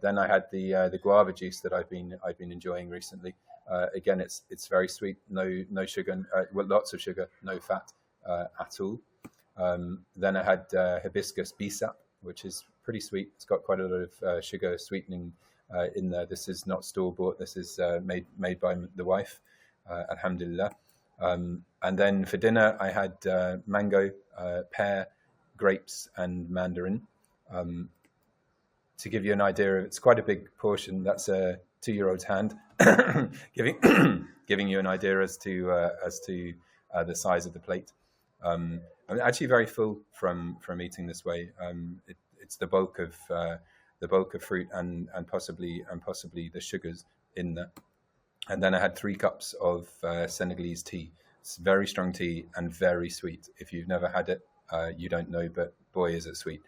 Then I had the guava juice that I've been enjoying recently. Again, it's very sweet, no sugar, well, lots of sugar, no fat at all. Then I had hibiscus Bisap, which is pretty sweet. It's got quite a lot of sugar sweetening in there. This is not store bought. This is made by the wife, alhamdulillah. And then for dinner, I had mango, pear, grapes, and mandarin. To give you an idea, it's quite a big portion. That's a 2-year-old's hand, giving you an idea as to the size of the plate. I'm actually very full from eating this way. It's the bulk of fruit and possibly the sugars in there. And then I had 3 cups of Senegalese tea. It's very strong tea and very sweet. If you've never had it, you don't know, but boy, is it sweet.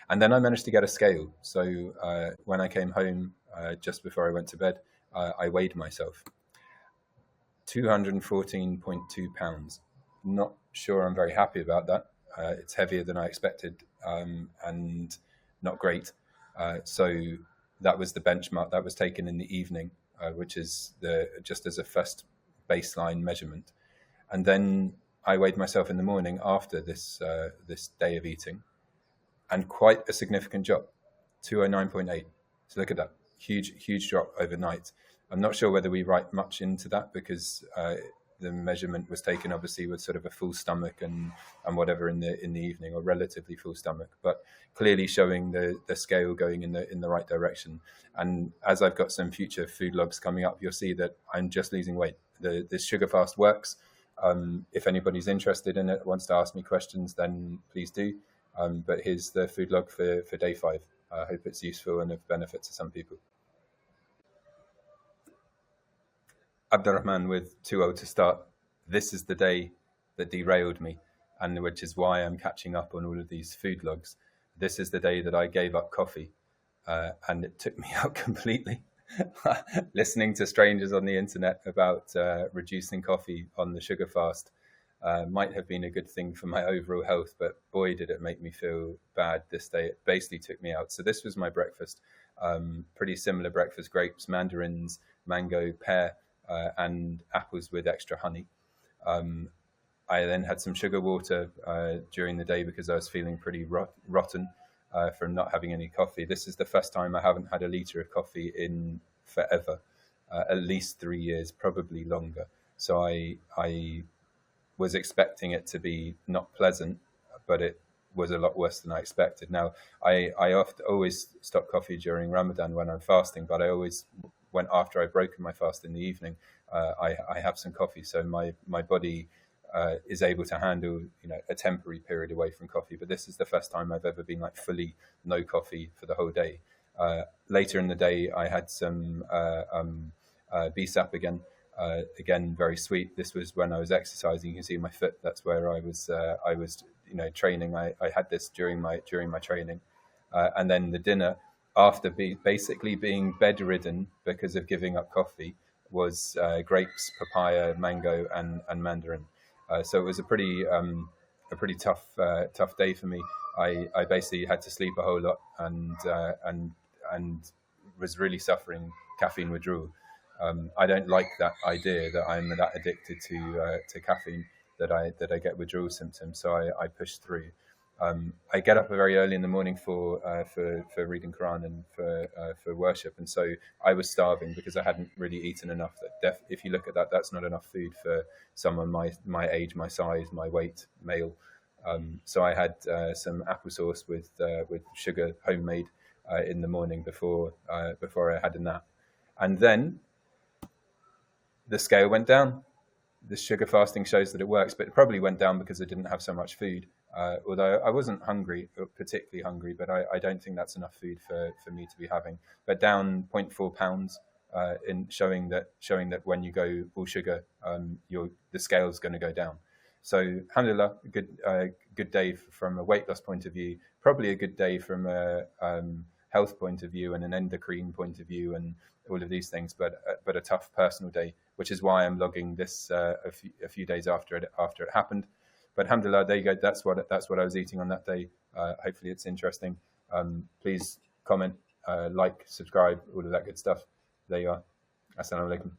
And then I managed to get a scale. So when I came home, just before I went to bed, I weighed myself. 214.2 pounds. Not sure I'm very happy about that. It's heavier than I expected and not great. So that was the benchmark that was taken in the evening, which is just as a first baseline measurement. And then I weighed myself in the morning after this day of eating, and quite a significant drop, 209.8. So look at that, huge drop overnight. I'm not sure whether we write much into that because the measurement was taken obviously with sort of a full stomach and whatever in the evening, or relatively full stomach, but clearly showing the scale going in the right direction. And as I've got some future food logs coming up, you'll see that I'm just losing weight. This sugar fast works. If anybody's interested in it, wants to ask me questions, then please do. But here's the food log for day 5. I hope it's useful and of benefit to some people. Abdurrahman with 2-0 to start. This is the day that derailed me, and which is why I'm catching up on all of these food logs. This is the day that I gave up coffee, and it took me out completely. Listening to strangers on the internet about reducing coffee on the sugar fast might have been a good thing for my overall health, but boy, did it make me feel bad this day. It basically took me out. So this was my breakfast. Pretty similar breakfast: grapes, mandarins, mango, pear, and apples with extra honey. I then had some sugar water during the day because I was feeling pretty rotten from not having any coffee. This is the first time I haven't had a litre of coffee in forever, at least 3 years, probably longer. So I was expecting it to be not pleasant, but it was a lot worse than I expected. Now, I always stop coffee during Ramadan when I'm fasting, but I always, when after I've broken my fast in the evening, I have some coffee. So my body is able to handle, a temporary period away from coffee. But this is the first time I've ever been like fully no coffee for the whole day. Later in the day, I had some Bisap again. Again, very sweet. This was when I was exercising. You can see my foot. That's where I was training. I had this during my training, and then the dinner after basically being bedridden because of giving up coffee was grapes, papaya, mango, and mandarin. So it was a pretty tough day for me. I basically had to sleep a whole lot and was really suffering caffeine withdrawal. I don't like that idea that I'm that addicted to caffeine that I get withdrawal symptoms. So I push through. I get up very early in the morning for reading Quran and for worship, and so I was starving because I hadn't really eaten enough. If you look at that, that's not enough food for someone my age, my size, my weight, male. So I had some applesauce with sugar, homemade, in the morning before I had a nap, and then the scale went down. The sugar fasting shows that it works, but it probably went down because I didn't have so much food. Although I wasn't particularly hungry, but I don't think that's enough food for me to be having. But down 0.4 pounds, in showing that when you go all sugar, the scale is going to go down. So, alhamdulillah, good day from a weight loss point of view. Probably a good day from a health point of view and an endocrine point of view, and all of these things. But a tough personal day, which is why I'm logging this a few days after it happened. But alhamdulillah, there you go. That's what I was eating on that day. Hopefully it's interesting. Please comment like, subscribe, all of that good stuff. There you are. Assalamu alaikum.